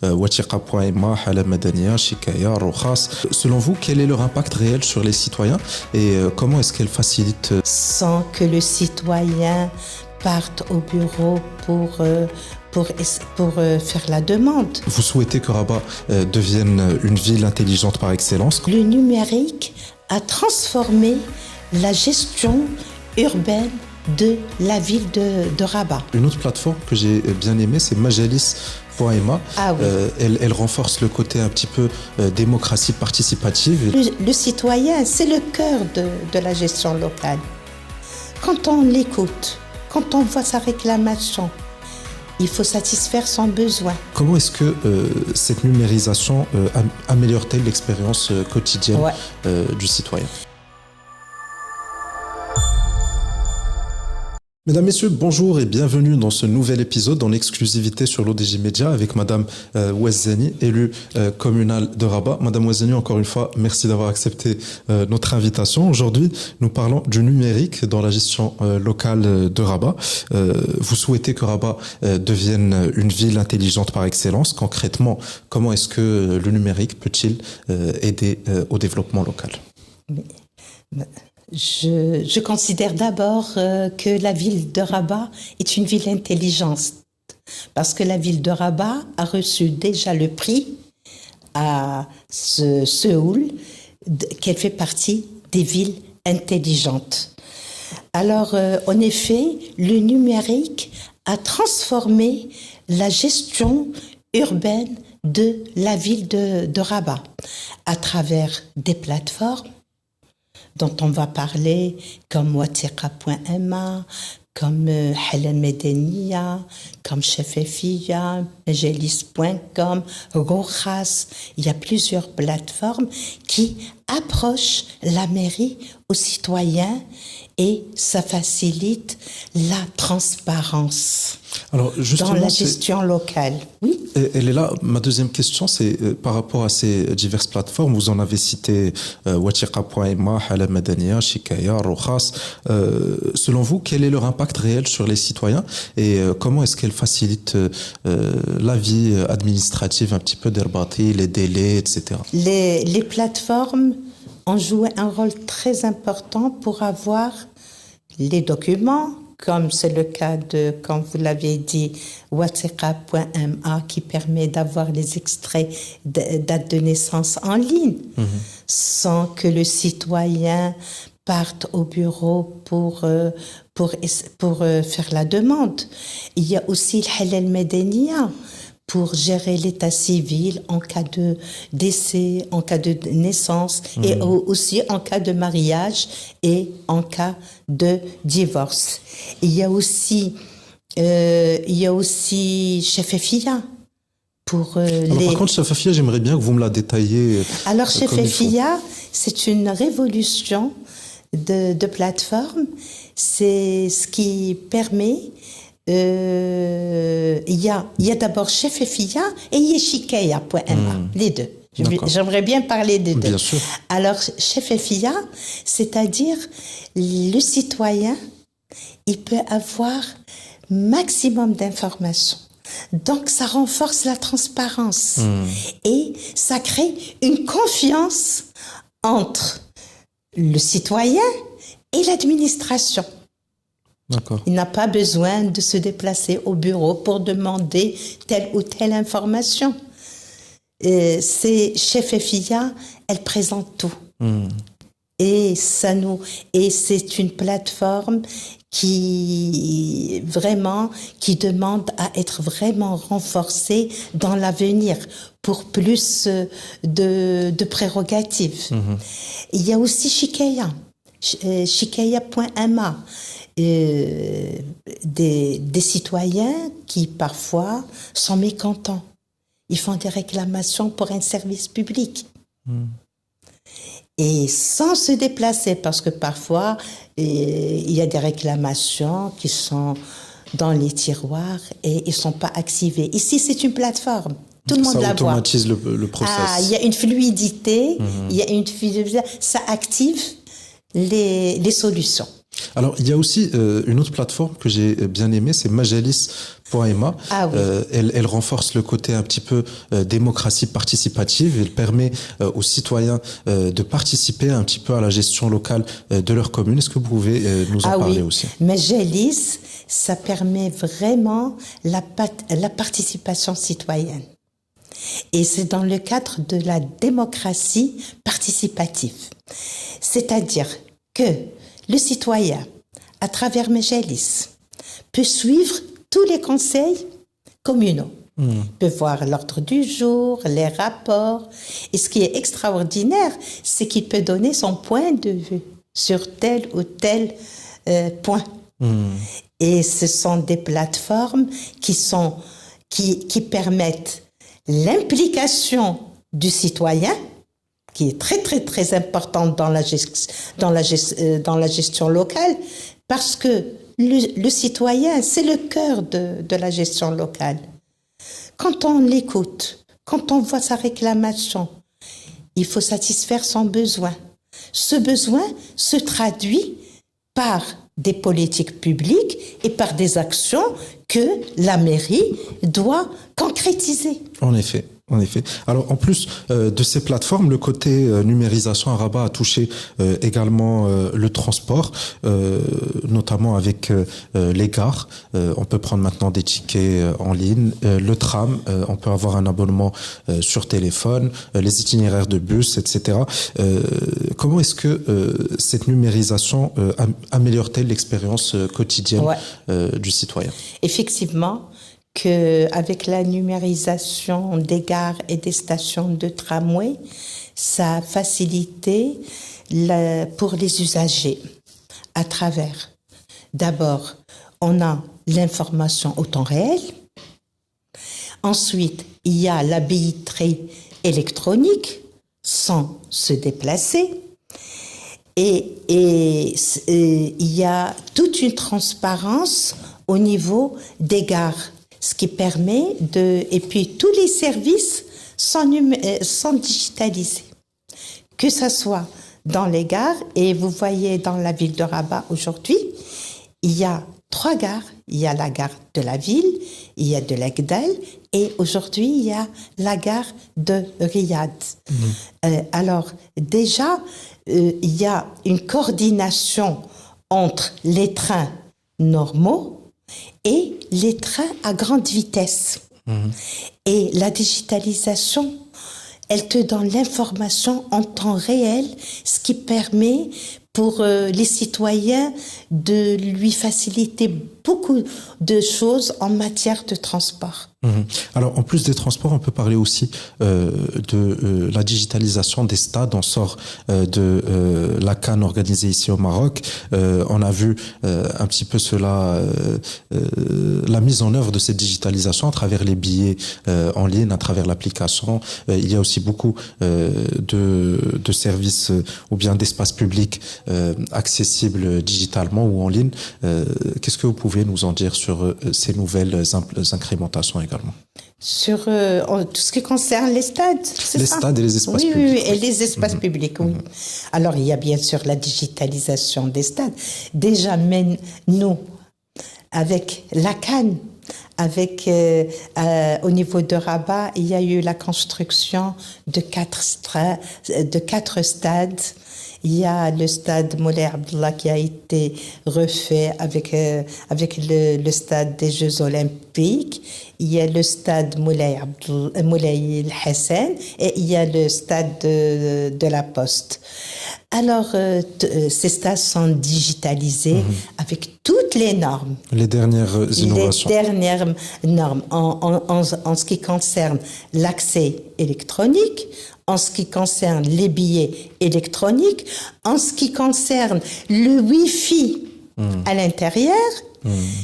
Watiqa.ma, Hala Madania, Shikaya, Rokhas. Selon vous, quel est leur impact réel sur les citoyens et comment est-ce qu'elle facilite sans que le citoyen parte au bureau pour faire la demande. Vous souhaitez que Rabat devienne une ville intelligente par excellence? Le numérique a transformé la gestion urbaine de la ville de Rabat. Une autre plateforme que j'ai bien aimée, c'est Majalis.ma. Ah oui. Elle renforce le côté un petit peu démocratie participative. Le citoyen, c'est le cœur de la gestion locale. Quand on l'écoute, quand on voit sa réclamation, il faut satisfaire son besoin. Comment est-ce que cette numérisation améliore-t-elle l'expérience quotidienne du citoyen? Mesdames, Messieurs, bonjour et bienvenue dans ce nouvel épisode en exclusivité sur l'ODJ Média avec Madame Ouazzani, élue communale de Rabat. Madame Ouazzani, encore une fois, merci d'avoir accepté notre invitation. Aujourd'hui, nous parlons du numérique dans la gestion locale de Rabat. Vous souhaitez que Rabat devienne une ville intelligente par excellence. Concrètement, comment est-ce que le numérique peut-il aider au développement local? Je considère d'abord que la ville de Rabat est une ville intelligente parce que la ville de Rabat a reçu déjà le prix à Séoul qu'elle fait partie des villes intelligentes. Alors, en effet, le numérique a transformé la gestion urbaine de la ville de Rabat à travers des plateformes dont on va parler, comme Watiqa.ma, comme Hala Madania, comme Chefefia, Majalis.com, Rokhas. Il y a plusieurs plateformes qui approchent la mairie aux citoyens et ça facilite la transparence. Alors, justement, dans la gestion locale. Oui. Elle est là. Ma deuxième question, c'est par rapport à ces diverses plateformes. Vous en avez cité Watiqa.ma, Hala Madania, Shikaya, Rokhas. Selon vous, quel est leur impact réel sur les citoyens et comment est-ce qu'elles facilitent la vie administrative un petit peu d'Herbati, les délais, etc. Les plateformes ont joué un rôle très important pour avoir les documents, comme c'est le cas de, comme vous l'avez dit, Watiqa.ma qui permet d'avoir les extraits de date de naissance en ligne, sans que le citoyen parte au bureau pour faire la demande. Il y a aussi le Halal Madania pour gérer l'état civil en cas de décès, en cas de naissance et aussi en cas de mariage et en cas de divorce. Il y a aussi Chefefia pour Alors, par contre, Chefefia, j'aimerais bien que vous me la détailliez. Alors, Chefefia, c'est une révolution de plateforme. C'est ce qui permet il y a d'abord Chefefia et il y a Shikaya.ma, les deux. J'aimerais bien parler des deux. Bien sûr. Alors, Chefefia, c'est-à-dire le citoyen, il peut avoir maximum d'informations. Donc, ça renforce la transparence et ça crée une confiance entre le citoyen et l'administration. D'accord. Il n'a pas besoin de se déplacer au bureau pour demander telle ou telle information. C'est Chefefia, elle présente tout. Et c'est une plateforme qui demande à être vraiment renforcée dans l'avenir pour plus de prérogatives. Il y a aussi Shikaya, Shikaya.ma. Des citoyens qui parfois sont mécontents. Ils font des réclamations pour un service public. Et sans se déplacer, parce que parfois, il y a des réclamations qui sont dans les tiroirs et ils ne sont pas activés. Ici, c'est une plateforme. Tout le monde la voit. Ça automatise le process. Il y a une fluidité, ça active les solutions. Alors, il y a aussi une autre plateforme que j'ai bien aimée, c'est majalis.ma. Ah oui. Elle renforce le côté un petit peu démocratie participative. Elle permet aux citoyens de participer un petit peu à la gestion locale de leur commune. Est-ce que vous pouvez nous en parler aussi? Majalis, ça permet vraiment la participation citoyenne. Et c'est dans le cadre de la démocratie participative. C'est-à-dire que le citoyen, à travers Majalis, peut suivre tous les conseils communaux. Peut voir l'ordre du jour, les rapports. Et ce qui est extraordinaire, c'est qu'il peut donner son point de vue sur tel ou tel point. Et ce sont des plateformes qui permettent l'implication du citoyen, qui est très, très, très importante dans la gestion locale, parce que le citoyen, c'est le cœur de la gestion locale. Quand on l'écoute, quand on voit sa réclamation, il faut satisfaire son besoin. Ce besoin se traduit par des politiques publiques et par des actions que la mairie doit concrétiser. En effet. En effet. Alors, en plus de ces plateformes, le côté numérisation à Rabat a touché également le transport, notamment avec les gares. On peut prendre maintenant des tickets en ligne. Le tram, on peut avoir un abonnement sur téléphone, les itinéraires de bus, etc. Comment est-ce que cette numérisation améliore-t-elle l'expérience quotidienne du citoyen? Effectivement, qu'avec la numérisation des gares et des stations de tramway, ça a facilité pour les usagers à travers. D'abord, on a l'information au temps réel. Ensuite, il y a la billetterie électronique sans se déplacer. Et il y a toute une transparence au niveau des gares. Ce qui permet et puis tous les services sont digitalisés. Que ce soit dans les gares, et vous voyez dans la ville de Rabat aujourd'hui, il y a 3 gares. Il y a la gare de la ville, il y a de l'Agdal, et aujourd'hui, il y a la gare de Riyad. Alors, déjà, il y a une coordination entre les trains normaux et les trains à grande vitesse. Et la digitalisation, elle te donne l'information en temps réel, ce qui permet pour les citoyens de lui faciliter beaucoup de choses en matière de transport. Alors, en plus des transports, on peut parler aussi de la digitalisation des stades. On sort de la CAN organisée ici au Maroc. On a vu un petit peu cela, la mise en œuvre de cette digitalisation à travers les billets en ligne, à travers l'application. Il y a aussi beaucoup de services ou bien d'espaces publics accessibles digitalement ou en ligne. Qu'est-ce que vous pouvez nous en dire sur ces nouvelles incrémentations également? Sur tout ce qui concerne les stades, c'est ça? Les stades et les espaces publics. Oui, et les espaces publics, oui. Alors, il y a bien sûr la digitalisation des stades. Déjà, même nous, avec la CAN, au niveau de Rabat, il y a eu la construction de 4 stades. Il y a le stade Moulay Abdallah qui a été refait avec le stade des Jeux Olympiques. Il y a le stade Moulay El Hassan et il y a le stade de la Poste. Alors, ces stades sont digitalisés avec toutes les normes. Les dernières innovations. Les dernières normes en ce qui concerne l'accès électronique, en ce qui concerne les billets électroniques, en ce qui concerne le Wi-Fi à l'intérieur,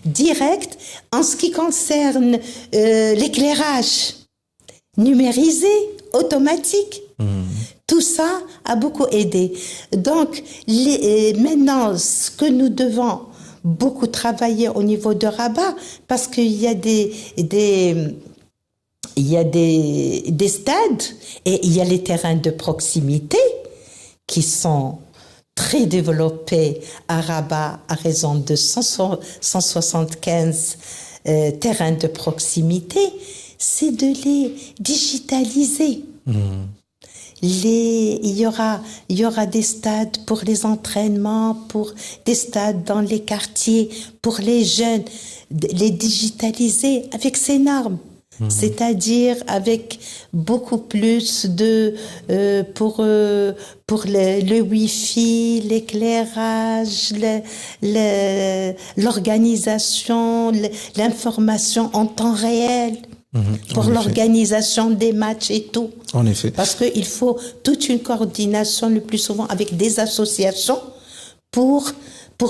direct, en ce qui concerne l'éclairage numérisé, automatique. Tout ça a beaucoup aidé. Donc, maintenant, ce que nous devons beaucoup travailler au niveau de Rabat, parce qu'il y a des stades et il y a les terrains de proximité qui sont très développée à Rabat à raison de 175 terrains de proximité, c'est de les digitaliser. Il y aura des stades pour les entraînements, pour des stades dans les quartiers, pour les jeunes, les digitaliser avec ces normes. C'est-à-dire avec beaucoup plus de pour le wifi, l'éclairage, l'organisation, l'information en temps réel. Pour l'organisation des matchs et tout. En effet. Parce qu'il faut toute une coordination le plus souvent avec des associations pour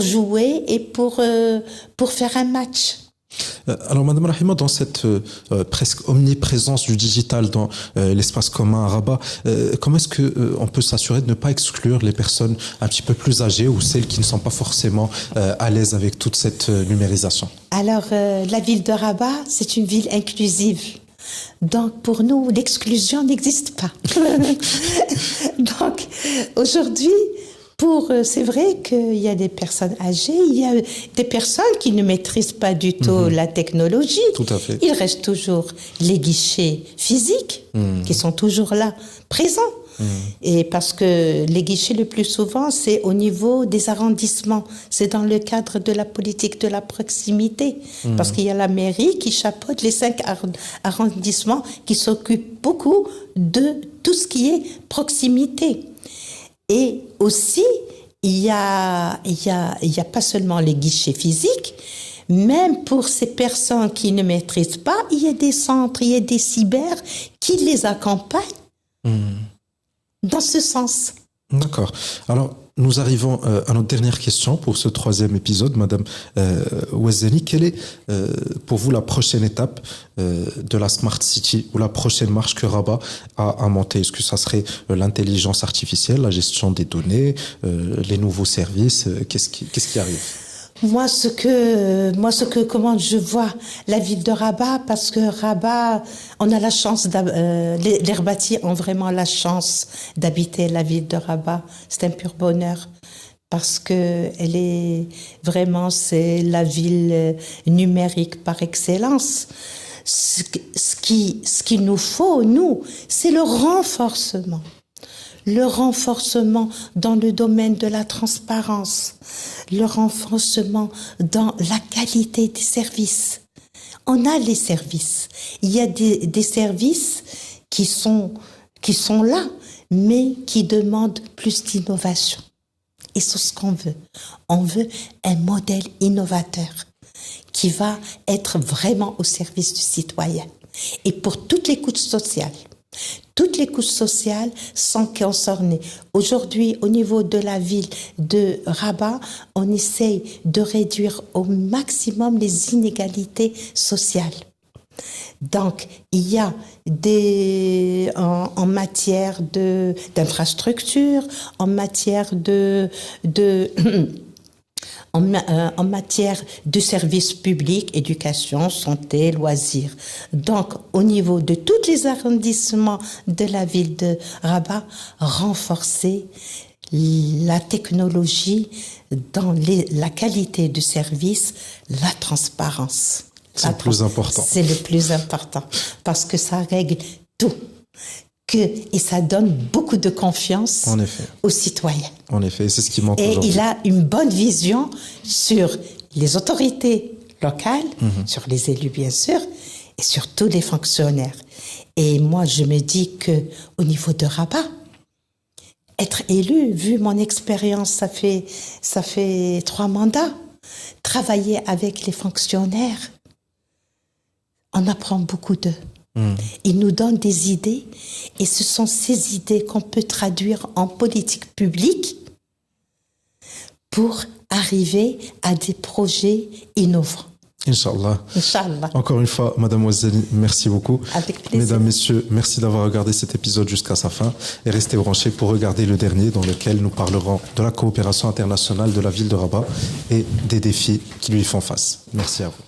jouer et pour faire un match. Alors, Madame Rahima, dans cette presque omniprésence du digital dans l'espace commun à Rabat, comment est-ce que on peut s'assurer de ne pas exclure les personnes un petit peu plus âgées ou celles qui ne sont pas forcément à l'aise avec toute cette numérisation? Alors, la ville de Rabat, c'est une ville inclusive. Donc, pour nous, l'exclusion n'existe pas. Donc, aujourd'hui, c'est vrai qu'il y a des personnes âgées, il y a des personnes qui ne maîtrisent pas du tout la technologie. Tout à fait. Il reste toujours les guichets physiques qui sont toujours là, présents. Et parce que les guichets, le plus souvent, c'est au niveau des arrondissements. C'est dans le cadre de la politique de la proximité. Parce qu'il y a la mairie qui chapeaute les 5 arrondissements qui s'occupent beaucoup de tout ce qui est proximité. Et aussi, il y a pas seulement les guichets physiques, même pour ces personnes qui ne maîtrisent pas, il y a des centres, il y a des cyber qui les accompagnent dans ce sens. D'accord. Alors, nous arrivons à notre dernière question pour ce 3e épisode. Madame Ouazzani, quelle est pour vous la prochaine étape de la Smart City ou la prochaine marche que Rabat a monter? Est-ce que ça serait l'intelligence artificielle, la gestion des données, les nouveaux services? Qu'est-ce qui arrive? Comment je vois la ville de Rabat, parce que Rabat, on a la chance, les Rabatiers ont vraiment la chance d'habiter la ville de Rabat. C'est un pur bonheur, parce que c'est la ville numérique par excellence. Ce qu'il nous faut, nous, c'est le renforcement. Le renforcement dans le domaine de la transparence, le renforcement dans la qualité des services. On a les services. Il y a des services qui sont là, mais qui demandent plus d'innovation. Et c'est ce qu'on veut. On veut un modèle innovateur qui va être vraiment au service du citoyen. Et pour toutes les couches sociales. Toutes les couches sociales sont concernées. Aujourd'hui, au niveau de la ville de Rabat, on essaye de réduire au maximum les inégalités sociales. Donc, il y a en matière d'infrastructures, en matière en matière de services publics, éducation, santé, loisirs. Donc, au niveau de tous les arrondissements de la ville de Rabat, renforcer la technologie dans la qualité du service, la transparence. C'est le plus important. C'est le plus important, parce que ça règle tout. Et ça donne beaucoup de confiance aux citoyens. En effet, c'est ce qui manque aujourd'hui. Et il a une bonne vision sur les autorités locales, sur les élus bien sûr, et sur tous les fonctionnaires. Et moi, je me dis que au niveau de Rabat, être élu, vu mon expérience, ça fait 3 mandats, travailler avec les fonctionnaires, on apprend beaucoup d'eux. Ils nous donnent des idées, et ce sont ces idées qu'on peut traduire en politique publique pour arriver à des projets innovants. Inch'Allah. Inch'Allah. Encore une fois, Madame Ouazzani, merci beaucoup. Avec plaisir. Mesdames, Messieurs, merci d'avoir regardé cet épisode jusqu'à sa fin, et restez branchés pour regarder le dernier, dans lequel nous parlerons de la coopération internationale de la ville de Rabat et des défis qui lui font face. Merci à vous.